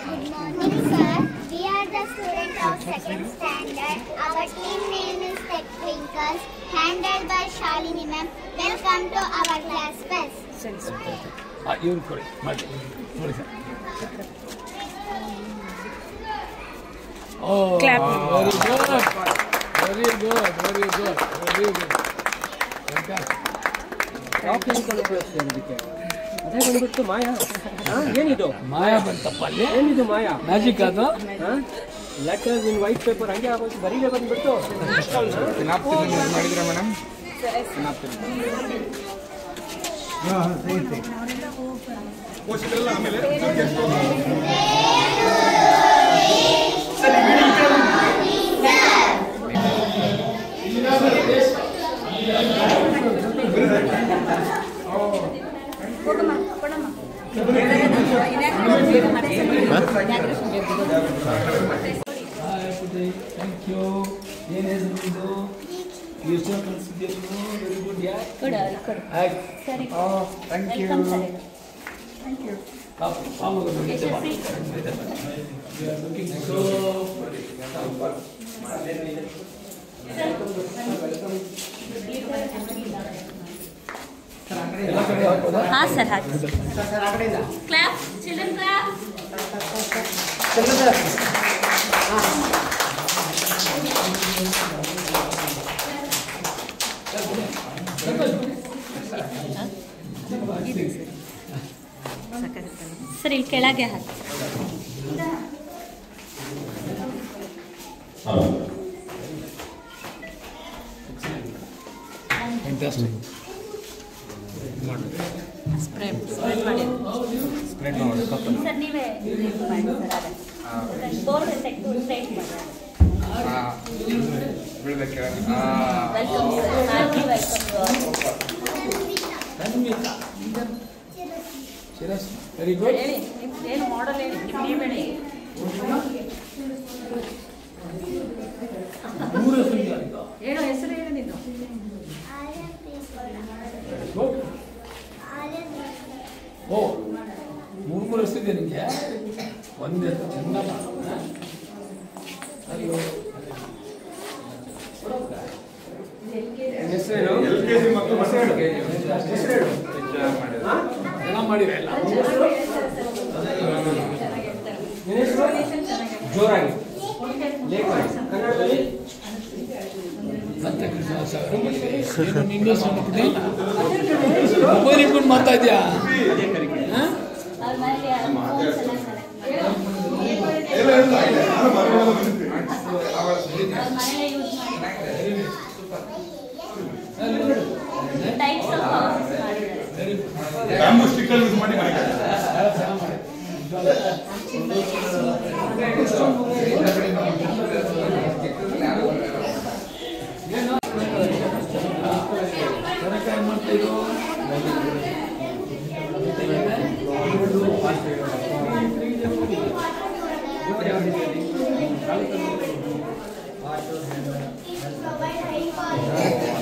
Good morning, sir. We are the students of second standard. Our team name is Tech Twinkles, handled by Shalini ma'am. Welcome to our class fest. You sorry. Oh, clap. Very good. ಅದೇ ಬಂದ್ಬಿಟ್ಟು ಮಾಯಾ ಏನಿದು ಮಾಯಾ ಬಂತಪ್ಪಲ್ಲಿ ಏನಿದು ಮಾಯಾ magic ಅದು letters ಇನ್ white paper ಹಂಗೆ ಆಗೋದು ಬರೀಲೇ ಬಂದ್ಬಿಟ್ಟು ಮಾಡಿದ್ರೆ madam Thank you. You still consider very good, yeah? Good. Sorry. Oh, thank you. Thank you. You are looking so हाँ सर हाँ क्लैप चिल्ड्रन क्लैप सर ಇಲ್ಲಿ ಕೆಳಗೆ ಹಾಕಿ fantastic. ಸ್ಪ್ರೆಡ್ ಮಾಡಿ ಸ್ಪ್ರೆಡ್ ಮಾಡಿ ಸರ್ ನೀವೇ ಮಾಡಿ ಸರ್ ಅದೇ ಬೋರ್ಡ್ ತೆಗೆದು ಸ್ಟ್ರೈಟ್ ಮಾಡಿ ಬಿಡಬೇಕು welcome happy welcome Serious? Very good. ಹೇಳಿ ಏನು ಮಾಡಲ್ ಹೇಳಿ ನೀವು ಹೇಳಿ ಹೇಳು ಹೆಸರು ಹೇಳಿ ನೀನು ಓ ಮೂರು ಎಷ್ಟಿದೆ ನಿಮಗೆ ಒಂದೇ ಚೆಂದ ಅಯ್ಯೋ ಎಲ್ಲ ಮಾಡಿರಲ್ಲ ಜೋರಾಗಿ ಕನ್ನಡದಲ್ಲಿ ಮೊಬೈಲ್ ಇಟ್ಕೊಂಡು ಮಾಡ್ತಾ ಇದೆಯಾ ಅವ್ರ ಮನೇಲಿ ಯೂಸ್ ಮಾಡಿ ಟೈಪ್ಸ್ ಆಫ್ ಹೌಸಸ್ ಮಾಡಿದ್ದಾರೆ ಬ್ಯಾಂಬೂ ಸ್ಟಿಕ್ಕರ್ ಯೂಸ್ ಮಾಡಿ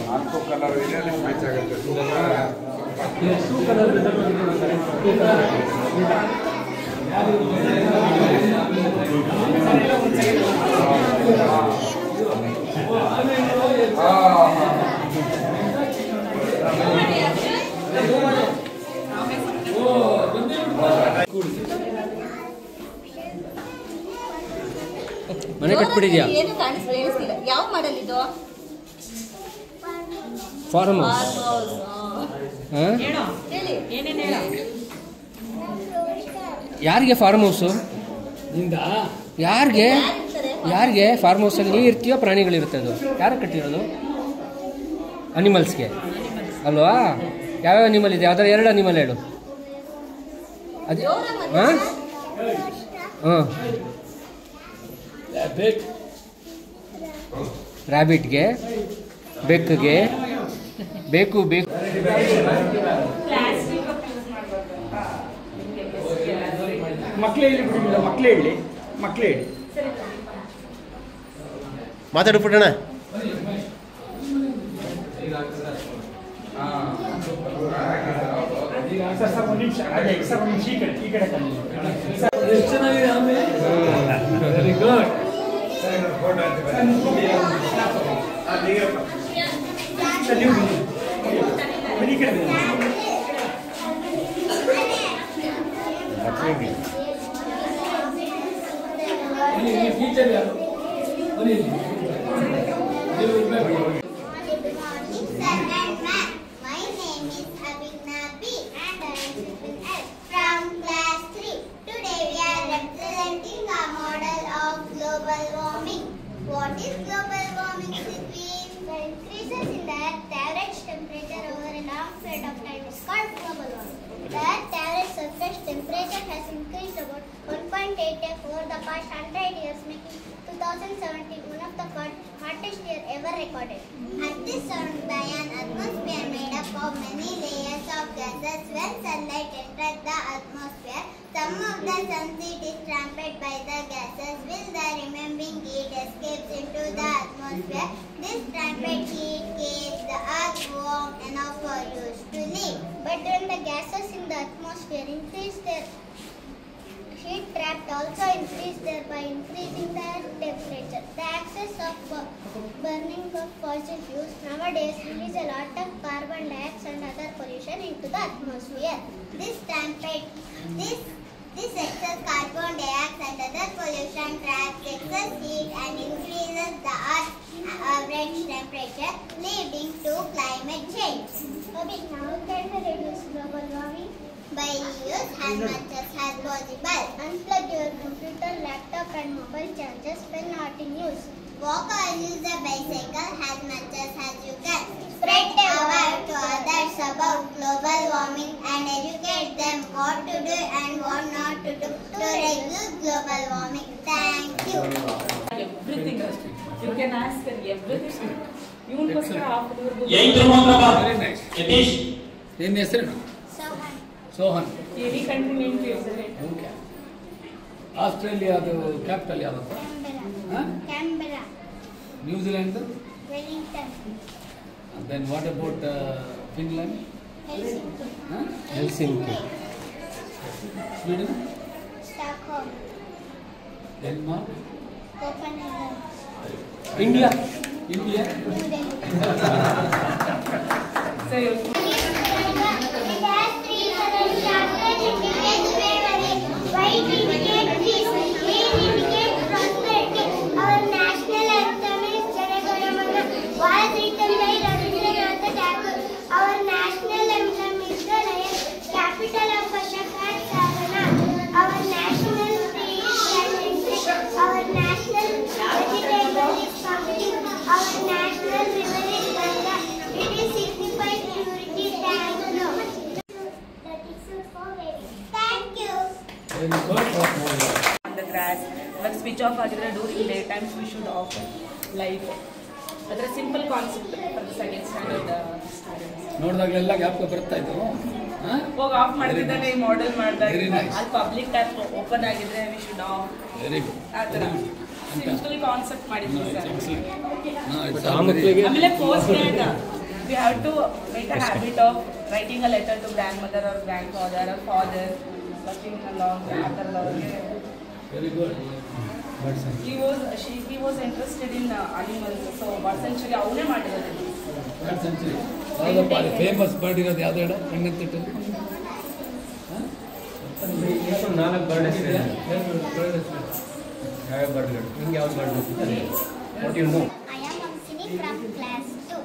ನಾಲ್ಕು ಕಲರ್ ಇದೆ ಮ್ಯಾಚ್ ಆಗುತ್ತೆ ಮನೆ ಕಟ್ಬಿಟ್ಟಿದ್ಯಾ ಏನು ಕಾಣಿಸ್ತಿಲ್ಲ ಯಾವ ಮಾಡಲ್ ಇದು ಫಾರ್ಮ್ ಹೇಳಿ ಏನೇನು ಹೇಳಿ ಯಾರಿಗೆ ಫಾರ್ಮ್ ಹೌಸು ನಿಂದ ಯಾರಿಗೆ ಫಾರ್ಮ್ ಹೌಸಲ್ಲಿ ನೀ ಇರ್ತೀಯೋ ಪ್ರಾಣಿಗಳಿರುತ್ತೆ ಅದು ಯಾರು ಕಟ್ಟಿರೋದು ಅನಿಮಲ್ಸ್ಗೆ ಅಲ್ವಾ ಯಾವ್ಯಾವ ಅನಿಮಲ್ ಇದೆ ಯಾವ್ದಾರು 2 ಅನಿಮಲ್ ಹೇಳು ಅದೇ ಹಾಂ ಹಾಂ ರ್ಯಾಬಿಟ್ಗೆ ಬೆಕ್ಕಿಗೆ ಬೇಕು ಮಕ್ಕಳೇ ಹೇಳಿ ಮಾತಾಡ್ಬಿಟ್ಟಣ ಸರ್ ಒಂದು ನಿಮಿಷ ಈ ಕಡೆ ಎಷ್ಟು ಚೆನ್ನಾಗಿದೆ ಆಮೇಲೆ ಬನ್ನಿ ಟೀಚರ್ ಯಾರು ಬನ್ನಿ ನೀವು ಇರ್ಬೇಕು. Good morning, sir and ma'am. My name is Abhigna B and I am pupil L from class 3. Today we are representing a model of global warming. What is global warming, Sidvi? The increases in the Earth's average temperature over a long period of time is called global warming. The Earth's average surface temperature has increased about 1.8 over the past 100 years, making 2017 one of the hottest year ever recorded. Earth is surrounded by an atmosphere made up of many layers of gases. When sunlight enters the atmosphere, some of the sun's heat is trapped by the gases, while the remaining heat escapes into the atmosphere. This trapped heat keeps the earth warm enough for us to live. But when the gases in the atmosphere increase their heat trapped also increase thereby increasing the temperature. The excess of burning of fossil fuels nowadays release a lot of carbon dioxide and other pollution into the atmosphere. This excess carbon dioxide and other pollution traps excess heat and increases the Earth's average temperature, leading to climate change. How can we reduce global warming? By use as much as possible. Unplug your computer, laptop and mobile chargers when not in use. Walk or use a bicycle as much as you can. Spread the word to others about global warming and educate them what to do and what not to do to reduce global warming. Thank you. Everything. You can ask her everything. You will Excellent. Very nice. ನಿನ್ನ ಹೆಸರೇನು? Sohan. Any country name to use it. Okay. ಆಸ್ಟ್ರೇಲಿಯಾದು capital ಯಾವುದು? Canberra. New Zealand. Wellington. Then what about Finland? Helsinki. Helsinki. Sweden. Stockholm. Denmark. Copenhagen. India. India. New Delhi. So you It has 3 colors: chocolate, indicates bravery; white indicates peace; green indicates prosperity. Our national anthem is Jana Gana Mana, was written by Rabindranath Tagore. Our national emblem is the lion, capital of Ashaka Savana. Our national tree is banyan. Our national vegetable is pumpkin. Our national river is Ganga. It is signified purity. Thank you. That is it for baby. Thank you. Very good. on the grass. But switch off ಆಗಿದ್ರೆ during day times we should off light. ಅದರ simple concept for the second standard students. ನೋಡಿದಾಗಲೆಲ್ಲ ಜ್ಞಾಪಕ ಬರ್ತಾ ಇತ್ತು. ಹೋಗಿ of ಮಾಡ್ತಿದ್ದಾನೆ ಈ model ಮಾಡಿದಾಗ Very nice. ಅಲ್ಲಿ ಪಬ್ಲಿಕ್ ಟ್ಯಾಪ್ ಓಪನ್ ಆಗಿದ್ರೆ we should of very good. ಆ ಥರ ಸಿಂಪಲ್ ಕಾನ್ಸೆಪ್ಟ್ ಮಾಡಿದ್ವಿ ಸರ್. ಆಮೇಲೆ post we have to make a habit of writing a letter to grandmother or grandfather or father, working along after very good. he was interested in animals, so bird sanctuary ಅವನೇ ಮಾಡಿರೋದು. Bird century ಯಾವುದಪ್ಪ ಅಲ್ಲಿ famous bird ಇರೋದು ಯಾವ್ದು ಹೇಳ ರಂಗಂತಿಟ್ಟು? 4 bird ಹೆಸರು. ಯಾವ ಬರ್ಡ್ಗಳು? ನಿಮ್ಗೆ ಯಾವ್ದು ಬರ್ಡ್ ಗೊತ್ತಿದೆ? What you know? I am Amsini from class 2.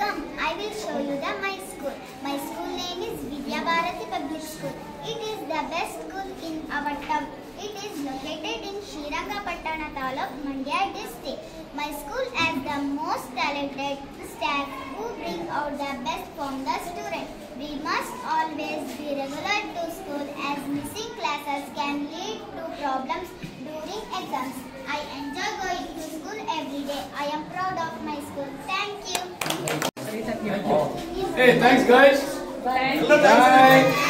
Come, I will show you my school. My school name is Vidya Bharati Public School. It is the best school in our town. It is located in Srirangapatna Taluk, Mandya district. My school has the most talented staff who bring out the best from the students. We must always be regular to school as missing classes can lead to problems during exams. I enjoy going to school every day. I am proud of my school. Thank you. Hey, thanks guys. Bye. Bye.